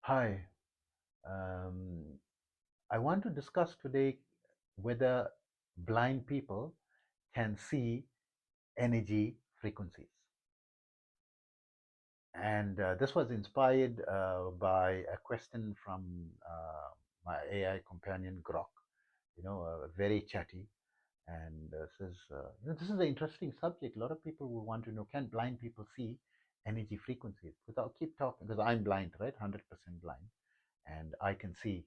Hi, um, I want to discuss today whether blind people can see energy frequencies. And this was inspired by a question from my AI companion Grok, very chatty. And says, this is an interesting subject. A lot of people will want to know, can blind people see energy frequencies? Because I'll keep talking, because I'm blind, right? 100% blind. And I can see,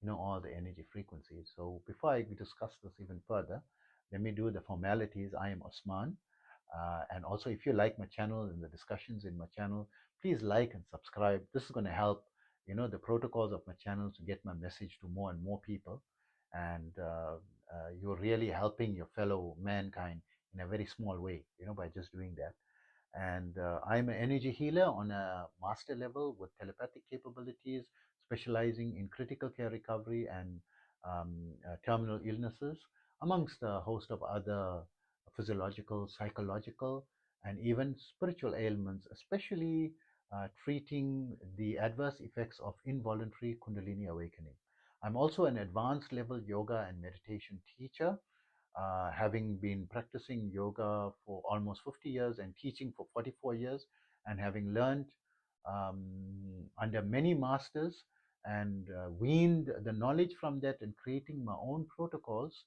all the energy frequencies. So before I discuss this even further, let me do the formalities. I am Osman. And also, if you like my channel and the discussions in my channel, please like and subscribe. This is going to help, the protocols of my channel to get my message to more and more people. And you're really helping your fellow mankind in a very small way, by just doing that. And I'm an energy healer on a master level with telepathic capabilities, specializing in critical care recovery and terminal illnesses, amongst a host of other physiological, psychological, and even spiritual ailments, especially treating the adverse effects of involuntary Kundalini awakening. I'm also an advanced level yoga and meditation teacher, having been practicing yoga for almost 50 years and teaching for 44 years, and having learned under many masters and weaned the knowledge from that and creating my own protocols,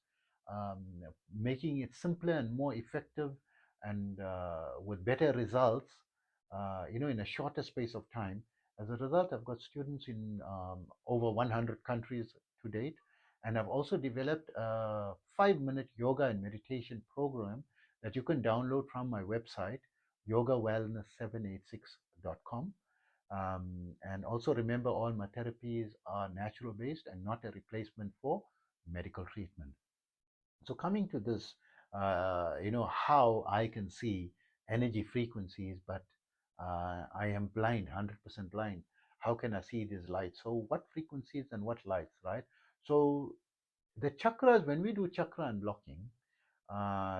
um, making it simpler and more effective and with better results, in a shorter space of time. As a result, I've got students in over 100 countries to date, and I've also developed a 5-minute yoga and meditation program that you can download from my website, yogawellness786.com. And also remember, all my therapies are natural based and not a replacement for medical treatment. So coming to this, how I can see energy frequencies, but I am blind, 100% blind. How can I see these lights? So what frequencies and what lights, right? So the chakras, when we do chakra unblocking,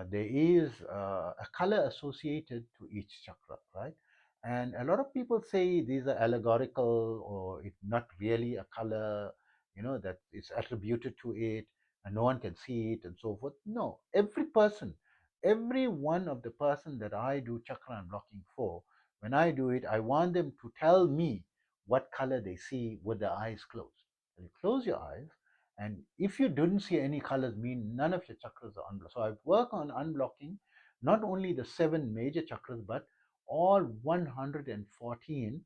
there is a color associated to each chakra, right? And a lot of people say these are allegorical or it's not really a color, that is attributed to it and no one can see it and so forth. No, every one of the person that I do chakra unblocking for, when I do it, I want them to tell me what color they see with their eyes closed. You close your eyes, and if you didn't see any colors, mean none of your chakras are unblocked. So I work on unblocking not only the 7 major chakras, but all 114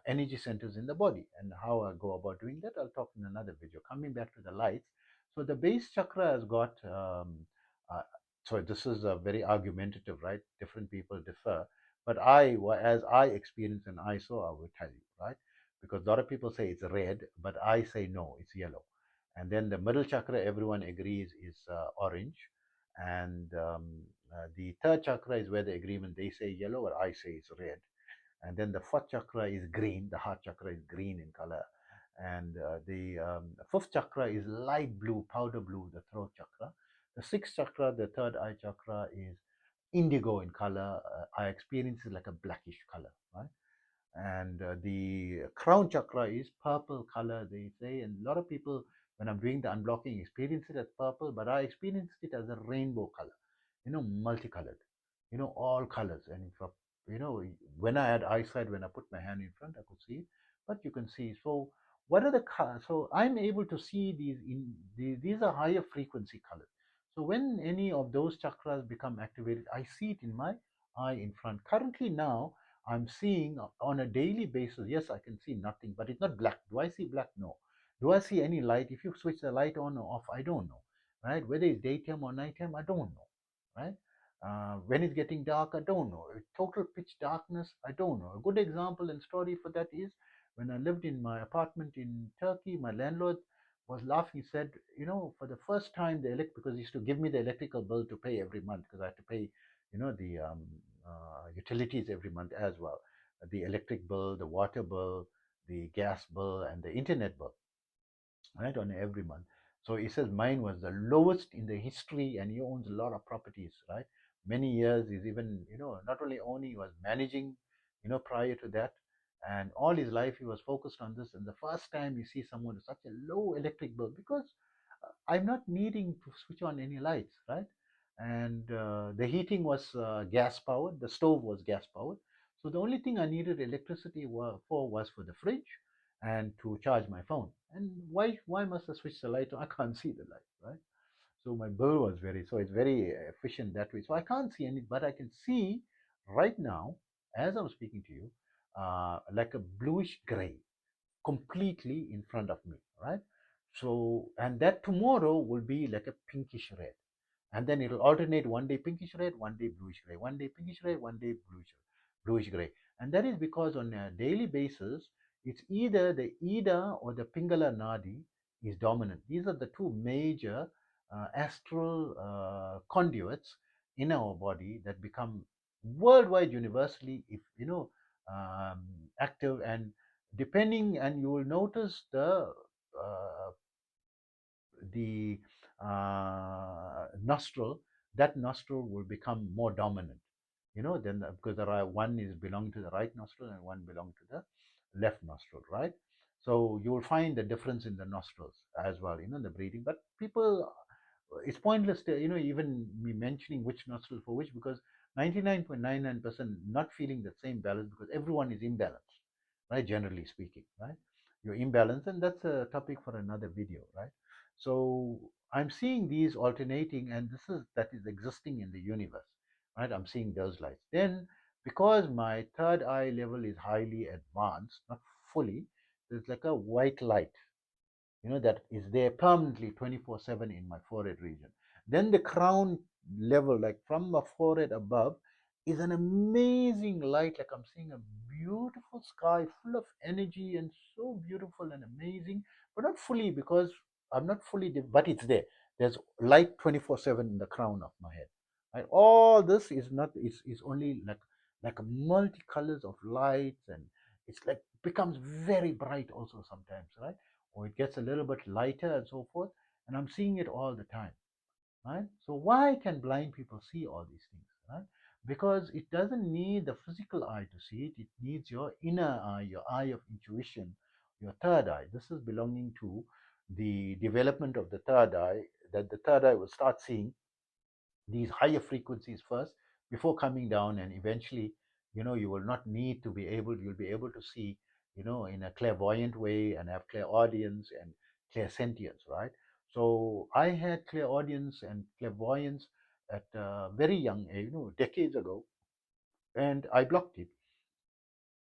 energy centers in the body. And how I go about doing that, I'll talk in another video. Coming back to the lights, so the base chakra has got. Uh, so this is a very argumentative, right? Different people differ, but as I experienced and I saw, I will tell you, right? Because a lot of people say it's red, but I say no, it's yellow. And then the middle chakra, everyone agrees, is orange. And the third chakra is where the agreement, they say yellow, or I say it's red. And then the fourth chakra is green, the heart chakra is green in color. And the fifth chakra is light blue, powder blue, the throat chakra. The sixth chakra, the third eye chakra, is indigo in color. I experience it like a blackish color, right? And the crown chakra is purple color, they say. And a lot of people, when I'm doing the unblocking, experience it as purple, but I experienced it as a rainbow color, multicolored, all colors. And if when I had eyesight, when I put my hand in front, I could see it. But you can see, so what are the colors? So I'm able to see these are higher frequency colors. So when any of those chakras become activated, I see it in my eye in front. Currently now, I'm seeing on a daily basis, yes, I can see nothing, but it's not black. Do I see black? No. Do I see any light? If you switch the light on or off, I don't know, right? Whether it's daytime or nighttime, I don't know, right? When it's getting dark, I don't know. Total pitch darkness, I don't know. A good example and story for that is when I lived in my apartment in Turkey, my landlord was laughing. He said, for the first time, because he used to give me the electrical bill to pay every month because I had to pay, the utilities every month as well, the electric bill, the water bill, the gas bill, and the internet bill, right, on every month. So he says mine was the lowest in the history, and he owns a lot of properties, right? Many years. He's even, not only owning, he was managing, prior to that. And all his life he was focused on this. And the first time you see someone with such a low electric bill, because I'm not needing to switch on any lights, right? And the heating was gas powered, the stove was gas powered. So the only thing I needed electricity for was for the fridge and to charge my phone. And why must I switch the light on? I can't see the light, right? So my bill was so it's very efficient that way. So I can't see any, but I can see right now, as I'm speaking to you, like a bluish gray completely in front of me, right? So, and that tomorrow will be like a pinkish red. And then it'll alternate, one day pinkish red, one day bluish gray, one day pinkish red, one day bluish gray. And that is because on a daily basis, it's either the Ida or the Pingala Nadi is dominant. These are the two major astral conduits in our body that become worldwide universally, if um, active. And depending, and you will notice the nostril, that nostril will become more dominant. Then because one is belonging to the right nostril and one belong to the left nostril, right? So you will find the difference in the nostrils as well, the breathing. But people, it's pointless to even me mentioning which nostril for which, because 99.99% not feeling the same balance, because everyone is imbalanced, right? Generally speaking, right? You're imbalanced, and that's a topic for another video, right? So I'm seeing these alternating, and that is existing in the universe, right? I'm seeing those lights. Then, because my third eye level is highly advanced, not fully, there's like a white light, that is there permanently 24/7 in my forehead region. Then the crown level, like from the forehead above, is an amazing light. Like I'm seeing a beautiful sky full of energy and so beautiful and amazing, but not fully, because I'm not fully, but it's there. There's light 24/7 in the crown of my head. Right? All this is not is only like a multicolors of lights, and it's like becomes very bright also sometimes, right? Or it gets a little bit lighter and so forth. And I'm seeing it all the time, right? So why can blind people see all these things, right? Because it doesn't need the physical eye to see it. It needs your inner eye, your eye of intuition, your third eye. This is belonging to the development of the third eye, that the third eye will start seeing these higher frequencies first before coming down, and eventually you will not need to be able you'll be able to see in a clairvoyant way and have clairaudience and clairsentience, right? So I had clairaudience and clairvoyance at a very young age, decades ago, and I blocked it.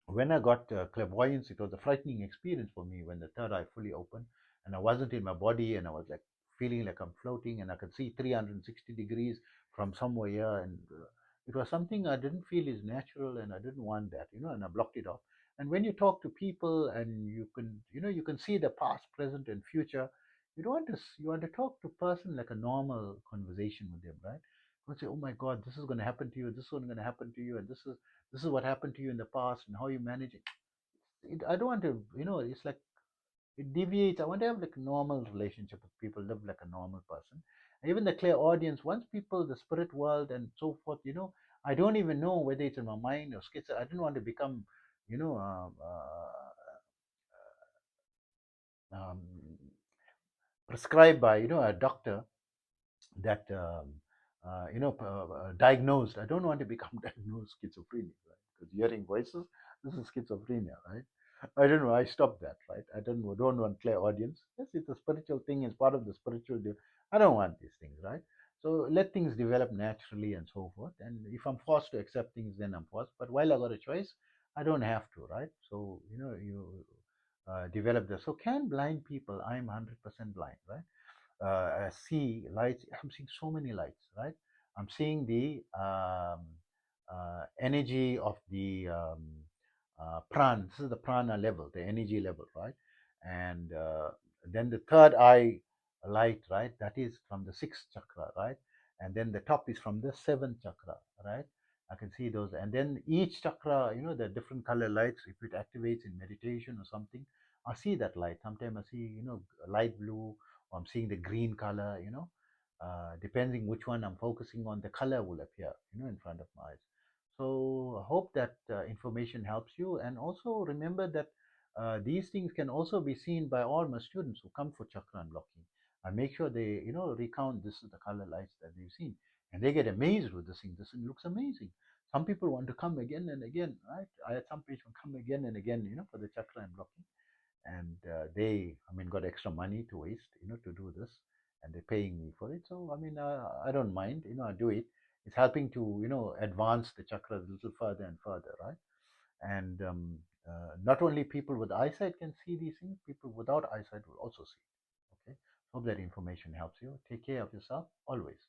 When I got clairvoyance, it was a frightening experience for me when the third eye fully opened and I wasn't in my body, and I was like feeling like I'm floating, and I could see 360 degrees from somewhere here. And it was something I didn't feel is natural, and I didn't want that, and I blocked it off. And when you talk to people and you can see the past, present, and future, you want to talk to a person like a normal conversation with them, right? You say, oh my God, this is going to happen to you, this is going to happen to you, and this is what happened to you in the past and how you manage it. I don't want to, it's like it deviates. I want to have like a normal relationship with people, live like a normal person. And even the clear audience, once people, the spirit world and so forth, I don't even know whether it's in my mind or schizo. I don't want to become, you know, um, prescribed by, a doctor that diagnosed. I don't want to become diagnosed schizophrenia, right? Because hearing voices, this is schizophrenia, right? I don't know. I stopped that, right? I don't want clear audience. Yes, it's a spiritual thing. It's part of the spiritual. I don't want these things, right? So let things develop naturally and so forth. And if I'm forced to accept things, then I'm forced. But while I got a choice, I don't have to, right? So you develop this. So can blind people? I'm 100% blind, right? See lights. I'm seeing so many lights, right? I'm seeing the energy of the prana. This is the prana level, the energy level, right? And then the third eye light, right? That is from the sixth chakra, right? And then the top is from the seventh chakra, right? I can see those. And then each chakra, the different color lights, if it activates in meditation or something, I see that light. Sometimes I see, light blue, or I'm seeing the green color, depending which one I'm focusing on, the color will appear, in front of my eyes. So I hope that information helps you. And also remember that these things can also be seen by all my students who come for chakra unlocking. I make sure they, recount this is the color lights that they've seen. And they get amazed with this thing. This thing looks amazing. Some people want to come again and again, right? I had some patients come again and again, for the chakra unlocking. And they, I mean, got extra money to waste, to do this, and they're paying me for it. So I mean, I don't mind, I do it. It's helping to, advance the chakras a little further and further, right? And not only people with eyesight can see these things, people without eyesight will also see. Okay, hope that information helps you. Take care of yourself always.